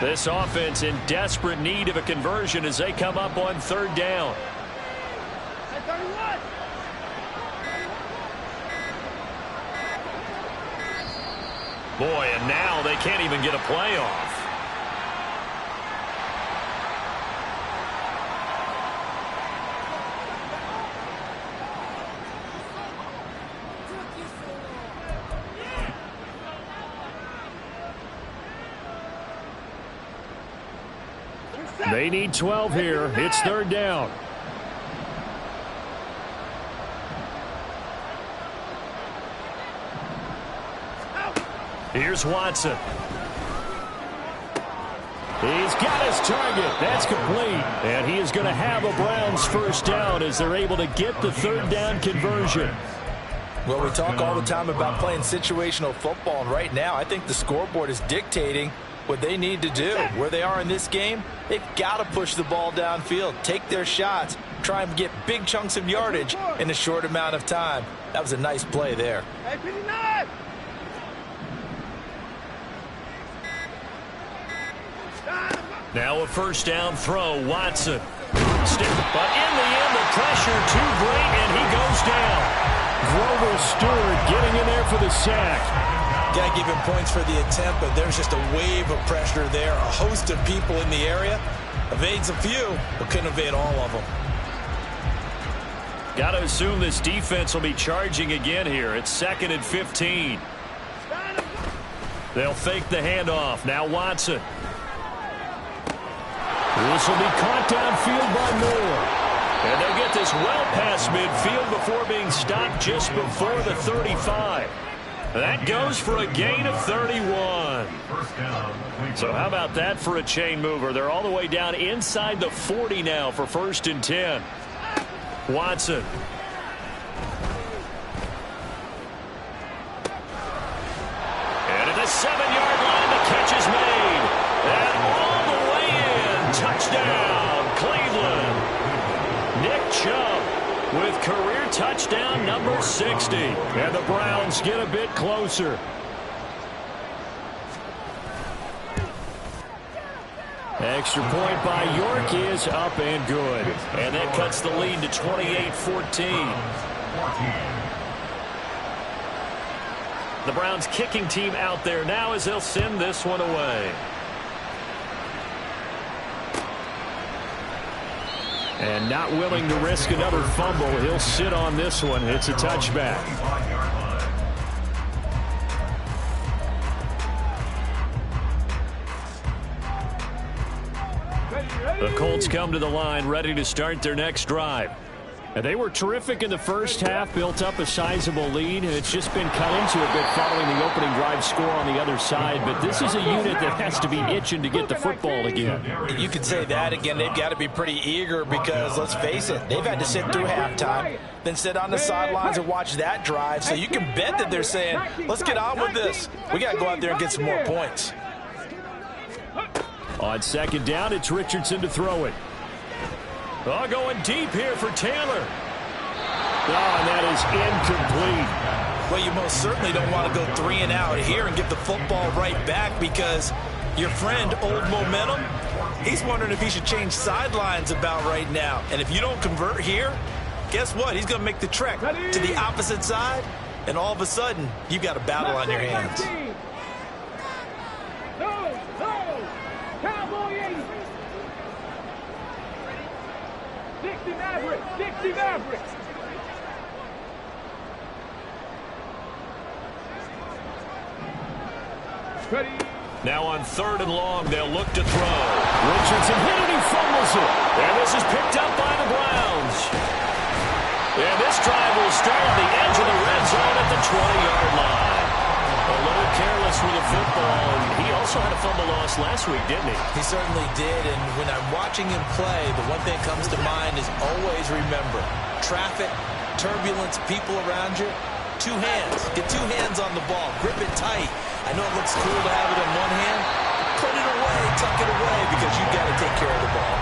This offense in desperate need of a conversion as they come up on third down. Boy, and now they can't even get a play off. They need 12 here. It's third down. Here's Watson. He's got his target. That's complete. And he is going to have a Browns first down as they're able to get the third down conversion. Well, we talk all the time about playing situational football, and right now I think the scoreboard is dictating what they need to do. Where they are in this game, they've got to push the ball downfield, take their shots, try and get big chunks of yardage in a short amount of time. That was a nice play there. Now a first down throw, Watson. But in the end, the pressure too great, and he goes down. Grover Stewart getting in there for the sack. Got to give him points for the attempt, but there's just a wave of pressure there. A host of people in the area. Evades a few, but couldn't evade all of them. Got to assume this defense will be charging again here. It's 2nd and 15. They'll fake the handoff. Now Watson. This will be caught downfield by Moore. And they'll get this well past midfield before being stopped just before the 35. That goes for a gain of 31. So how about that for a chain mover? They're all the way down inside the 40 now for 1st and 10. Watson. And at the 7-yard line, the catch is made. And all the way in. Touchdown, Cleveland. Nick Chubb with career touchdown number 60. And the Browns get a bit closer. Extra point by York is up and good. And that cuts the lead to 28-14. The Browns kicking team out there now as they'll send this one away. And not willing to risk another fumble. He'll sit on this one. It's a touchback. The Colts come to the line ready to start their next drive. And they were terrific in the first half, built up a sizable lead, and it's just been cut into a bit following the opening drive score on the other side. But this is a unit that has to be itching to get the football again. You could say that again. They've got to be pretty eager because, let's face it, they've had to sit through halftime, then sit on the sidelines and watch that drive. So you can bet that they're saying, let's get on with this. We got to go out there and get some more points. On 2nd down, it's Richardson to throw it. Oh, going deep here for Taylor. Oh, and that is incomplete. Well, you most certainly don't want to go 3 and out here and get the football right back because your friend, Old Momentum, he's wondering if he should change sidelines about right now. And if you don't convert here, guess what? He's going to make the trek to the opposite side, and all of a sudden, you've got a battle on your hands. Dixie Mavericks. Ready. Now on 3rd and long, they'll look to throw. Richardson hit it, he fumbles it. And this is picked up by the Browns. And this drive will start at the edge of the red zone at the 20-yard line. A little careless with the football, and he also had a fumble loss last week, didn't he? He certainly did, and when I'm watching him play, the one thing that comes to mind is always remember, traffic, turbulence, people around you, 2 hands. Get 2 hands on the ball. Grip it tight. I know it looks cool to have it in one hand. Put it away, tuck it away, because you've got to take care of the ball.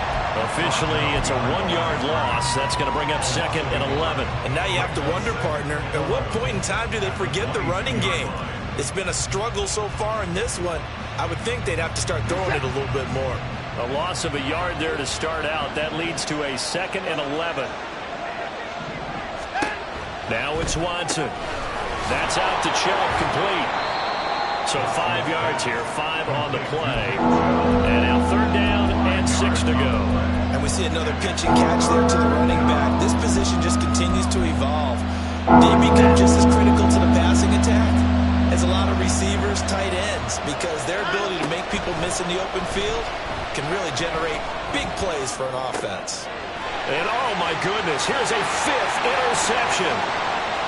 Officially, it's a 1-yard loss. That's going to bring up 2nd and 11. And now you have to wonder, partner, at what point in time do they forget the running game? It's been a struggle so far in this one. I would think they'd have to start throwing it a little bit more. A loss of a yard there to start out. That leads to a 2nd and 11. Now it's Watson. That's out to Chubb, complete. So 5 yards here, 5 on the play. And now 3rd down and 6 to go. And we see another pitch and catch there to the running back. This position just continues to evolve. They become just as critical to the passing attack as a lot of receivers, tight ends, because their ability to make people miss in the open field can really generate big plays for an offense. And oh my goodness, here's a 5th interception.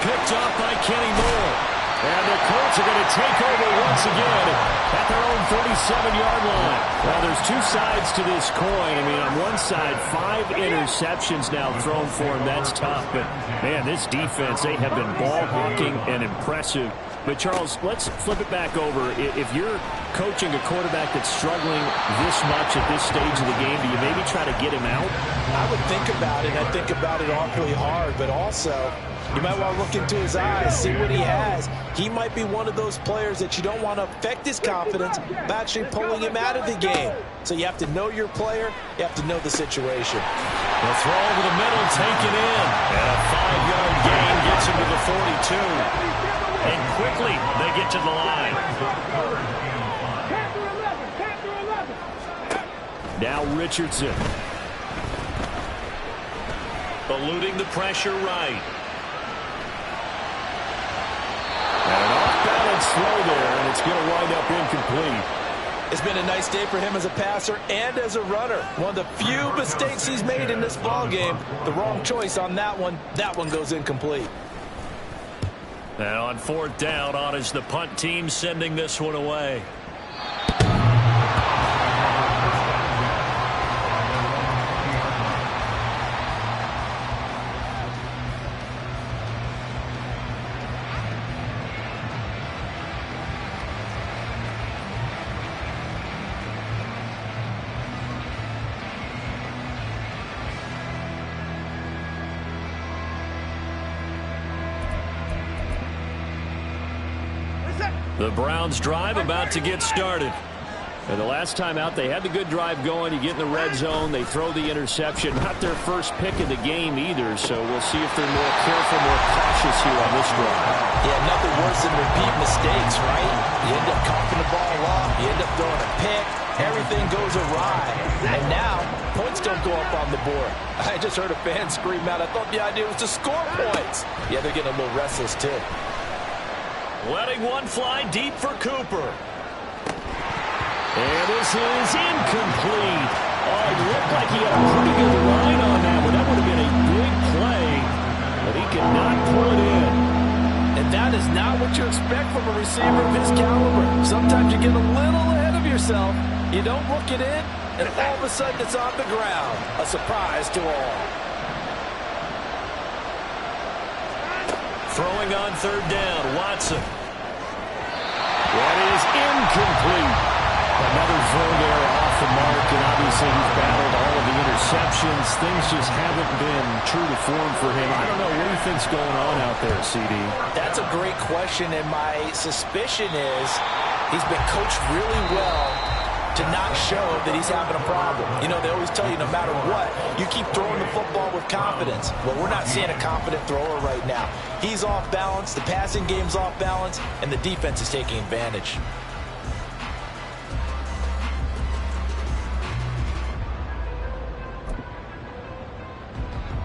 Picked off by Kenny Moore. And the Colts are going to take over once again at their own 37-yard line. Well, there's 2 sides to this coin. I mean, on one side, 5 interceptions now thrown for him. That's tough. But, man, this defense, they have been ball-hawking and impressive. But, Charles, let's flip it back over. If you're coaching a quarterback that's struggling this much at this stage of the game, do you maybe try to get him out? I would think about it. I think about it awfully hard. But also, you might want to look into his eyes, see what he has. He might be one of those players that you don't want to affect his confidence by actually pulling him out of the game. So you have to know your player. You have to know the situation. The throw over the middle, taken in. And a 5-yard gain gets him to the 42. And quickly, they get to the line. Now Richardson. Eluding the pressure right. And an off-balance throw there, and it's going to wind up incomplete. It's been a nice day for him as a passer and as a runner. One of the few mistakes he's made in this ballgame. The wrong choice on that one. That one goes incomplete. And on 4th down, on is the punt team sending this one away. The Browns drive about to get started. And the last time out, they had the good drive going. You get in the red zone, they throw the interception. Not their first pick of the game either, so we'll see if they're more careful, more cautious here on this drive. Yeah, nothing worse than repeat mistakes, right? You end up coughing the ball off, you end up throwing a pick, everything goes awry. And now, points don't go up on the board. I just heard a fan scream out, I thought the idea was to score points. Yeah, they're getting a little restless too. Letting one fly deep for Cooper. And this is incomplete. Oh, it looked like he had a pretty good line on that one. That would have been a big play, but he could not pull it in. And that is not what you expect from a receiver of his caliber. Sometimes you get a little ahead of yourself. You don't look it in, and all of a sudden it's on the ground. A surprise to all. Throwing on 3rd down, Watson. That is incomplete. Another throw there off the mark, and obviously he's battled all of the interceptions. Things just haven't been true to form for him. I don't know, what do you think's going on out there, CD? That's a great question, and my suspicion is he's been coached really well to not show that he's having a problem. You know, they always tell you no matter what, you keep throwing the football with confidence. Well, we're not seeing a confident thrower right now. He's off balance, the passing game's off balance, and the defense is taking advantage.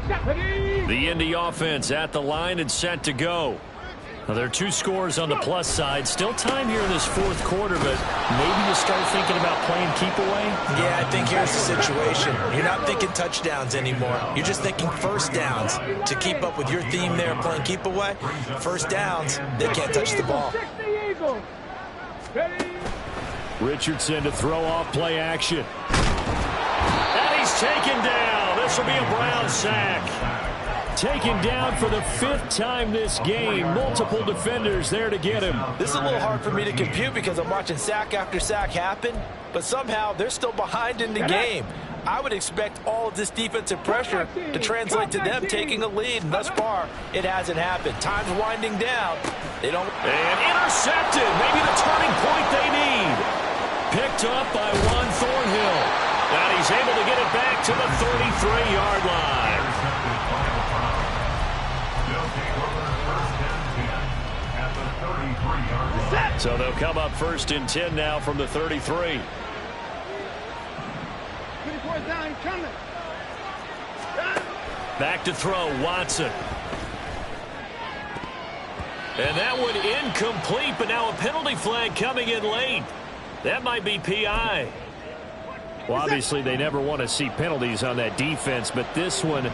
The Indy offense at the line and set to go. Now, there are 2 scores on the plus side. Still time here in this 4th quarter, but maybe you start thinking about playing keep away? Yeah, I think here's the situation. You're not thinking touchdowns anymore. You're just thinking first downs. To keep up with your theme there, playing keep away, first downs, they can't touch the ball. Richardson to throw off play action. And he's taken down. This will be a Brown sack. Taken down for the 5th time this game. Multiple defenders there to get him. This is a little hard for me to compute because I'm watching sack after sack happen, but somehow they're still behind in the game. I would expect all of this defensive pressure to translate to them taking a lead, and thus far, it hasn't happened. Time's winding down. They don't. And intercepted. Maybe the turning point they need. Picked up by Juan Thornhill. And he's able to get it back to the 33-yard line. So they'll come up 1st and 10 now from the 33. 24th down, coming. Back to throw, Watson. And that one incomplete, but now a penalty flag coming in late. That might be PI. Well, obviously they never want to see penalties on that defense, but this one a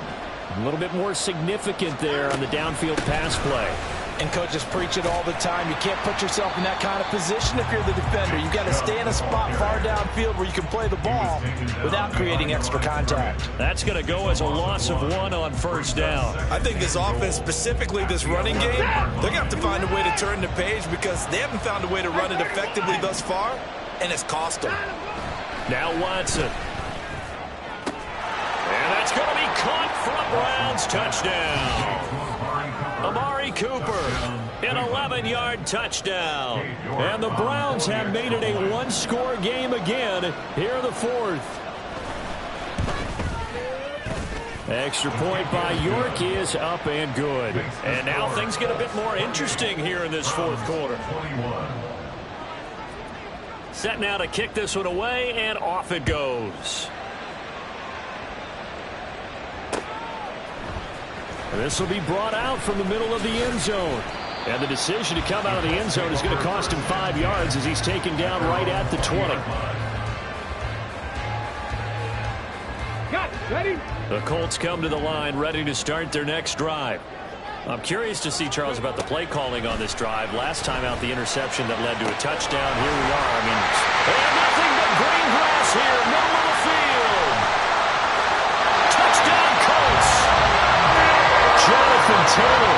little bit more significant there on the downfield pass play. And coaches preach it all the time. You can't put yourself in that kind of position if you're the defender. You've got to stay in a spot far downfield where you can play the ball without creating extra contact. That's going to go as a loss of 1 on 1st down. I think this offense, specifically this running game, they're going to have to find a way to turn the page because they haven't found a way to run it effectively thus far, and it's cost them. Now Watson. And that's going to be caught for a Browns touchdown. Amari Cooper, an 11-yard touchdown. And the Browns have made it a one-score game again here in the 4th. Extra point by York is up and good. And now things get a bit more interesting here in this 4th quarter. Set now to kick this one away, and off it goes. This will be brought out from the middle of the end zone. And the decision to come out of the end zone is going to cost him 5 yards as he's taken down right at the 20. Got ready. The Colts come to the line ready to start their next drive. I'm curious to see, Charles, about the play calling on this drive. Last time out, the interception that led to a touchdown. Here we are. I mean, nothing but green grass here. Middle of the field. Touchdown, Colts. Jonathan Taylor,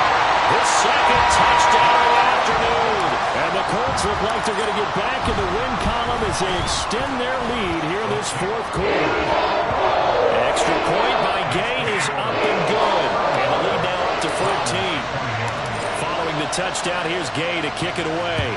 his 2nd touchdown of the afternoon. And the Colts look like they're going to get back in the win column as they extend their lead here in this 4th quarter. Extra point by Gay is up and good. And the lead now up to 14. Following the touchdown, here's Gay to kick it away.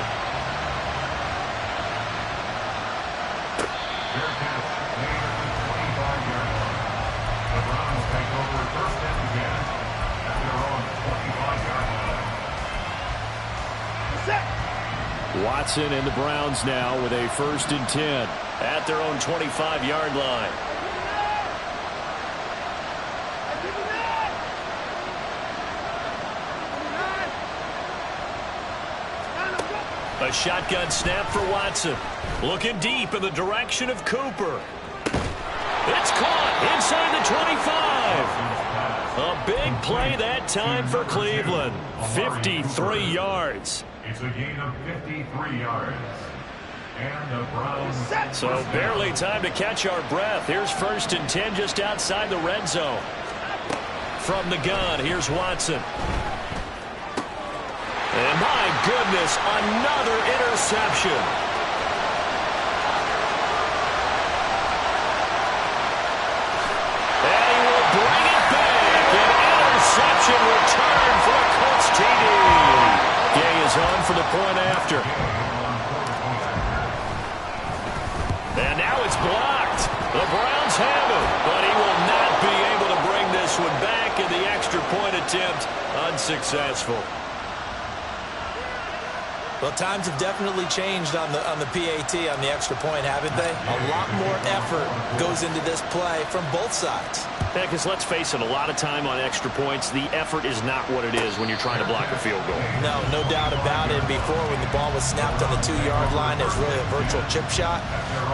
Watson and the Browns now with a 1st and 10 at their own 25-yard line. A shotgun snap for Watson. Looking deep in the direction of Cooper. It's caught inside the 25. A big play that time for Cleveland. 53 yards. It's a gain of 53 yards. And the Browns. So barely time to catch our breath. Here's 1st and 10 just outside the red zone. From the gun, here's Watson. And my goodness, another interception. And he will bring it back. An interception return for a Colts TD. Gay is on for the point after. And now it's blocked. The Browns have it, but he will not be able to bring this one back, and the extra point attempt unsuccessful. Well, times have definitely changed on the PAT, on the extra point, haven't they? A lot more effort goes into this play from both sides. Yeah, because let's face it, a lot of time on extra points, the effort is not what it is when you're trying to block a field goal. No doubt about it. Before, when the ball was snapped on the 2-yard line, it was really a virtual chip shot.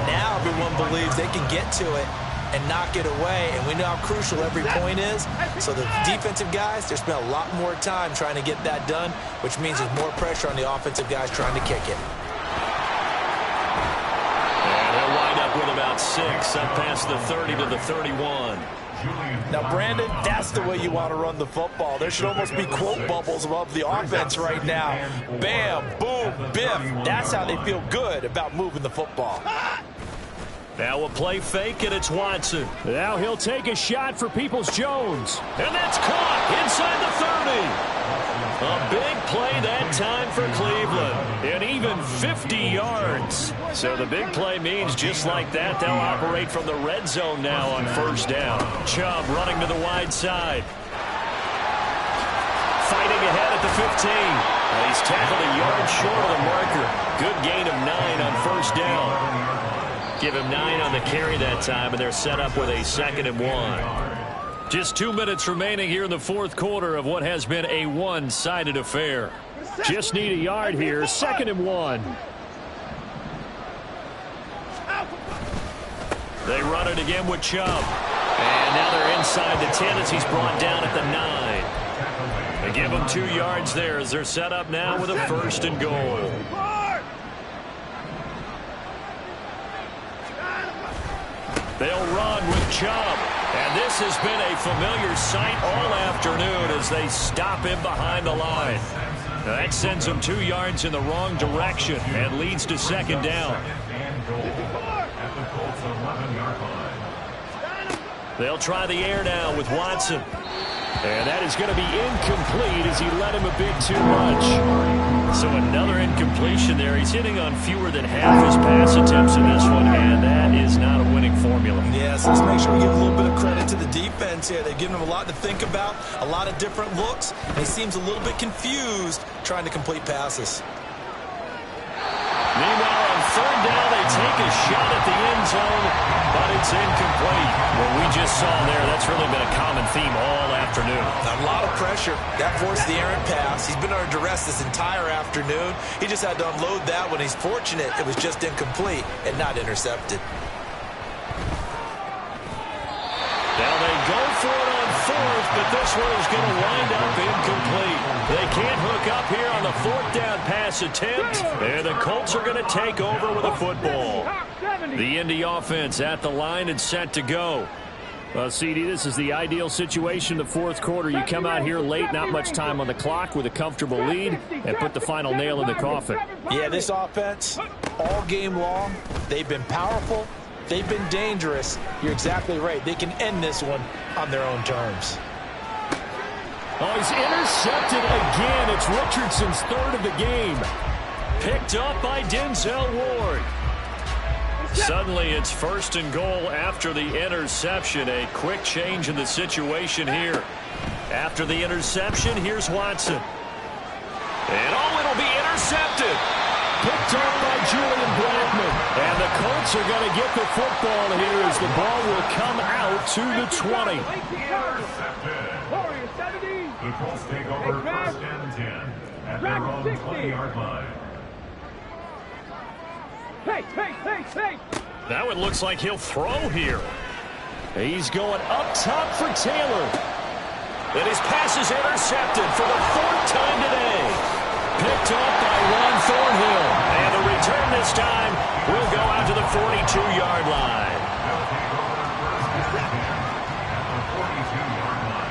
Now everyone believes they can get to it and knock it away, and we know how crucial every point is. So the defensive guys, they spend a lot more time trying to get that done, which means there's more pressure on the offensive guys trying to kick it. And they'll wind up with about 6 up past the 30 to the 31. Now, Brandon, that's the way you want to run the football. There should almost be quote bubbles above the offense right now. Bam, boom, biff. That's how they feel good about moving the football. Now a play fake, and it's Watson. Now he'll take a shot for Peoples-Jones. And that's caught inside the 30. A big play that time for Cleveland. And even 50 yards. So the big play means just like that, they'll operate from the red zone now on first down. Chubb running to the wide side. Fighting ahead at the 15. He's tackled a yard short of the marker. Good gain of 9 on first down. Give him 9 on the carry that time, and they're set up with a 2nd and 1. Just 2 minutes remaining here in the fourth quarter of what has been a one-sided affair. Just need a yard here, 2nd and 1. They run it again with Chubb. And now they're inside the 10 as he's brought down at the 9. They give him 2 yards there as they're set up now with a 1st and goal. They'll run with Chubb. And this has been a familiar sight all afternoon as they stop him behind the line. Now that sends him 2 yards in the wrong direction and leads to 2nd down. They'll try the air now with Watson. And that is going to be incomplete as he led him a bit too much. So another incompletion there. He's hitting on fewer than half his pass attempts in this one, and that is not a winning formula. Yes, let's make sure we give a little bit of credit to the defense here. They've given him a lot to think about, a lot of different looks, and he seems a little bit confused trying to complete passes. Meanwhile, on 3rd down, they take a shot at the end zone, but it's incomplete. What we just saw there, that's really been a common theme all afternoon. A lot of pressure. That forced the errant pass. He's been under duress this entire afternoon. He just had to unload that when he's fortunate it was just incomplete and not intercepted. Now they go for it on 4th, but this one is going to wind up incomplete. They can't hook up here on the 4th down pass attempt, and the Colts are going to take over with a football. The Indy offense at the line and set to go. Well, CD, this is the ideal situation in the fourth quarter. You come out here late, not much time on the clock with a comfortable lead, and put the final nail in the coffin. Yeah, this offense, all game long, they've been powerful. They've been dangerous. You're exactly right. They can end this one on their own terms. Oh, he's intercepted again. It's Richardson's 3rd of the game. Picked up by Denzel Ward. Suddenly it's 1st and goal after the interception. A quick change in the situation here. After the interception, here's Watson. And it'll be intercepted. Picked up by Julian Blackmon. And the Colts are going to get the football here as the ball will come out to the 20. The Colts take over 1st and 10 at their own 20-yard line. Hey! Now it looks like he'll throw here. He's going up top for Taylor. And his pass is intercepted for the 4th time today. Picked up by Juan Thornhill. And the return this time will go out to the 42-yard line. They'll take over 1st and 10 at the 42-yard line.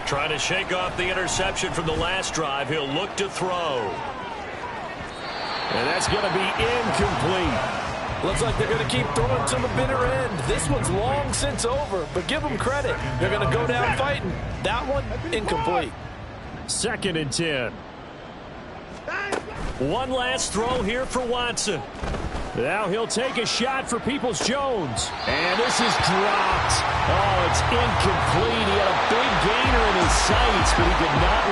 Trying to shake off the interception from the last drive. He'll look to throw. And that's going to be incomplete. Looks like they're going to keep throwing to the bitter end. This one's long since over, but give them credit. They're going to go down fighting. That one, incomplete. 2nd and 10. One last throw here for Watson. Now he'll take a shot for Peoples-Jones. And this is dropped. Oh, it's incomplete. He had a big gainer in his sights, but he could not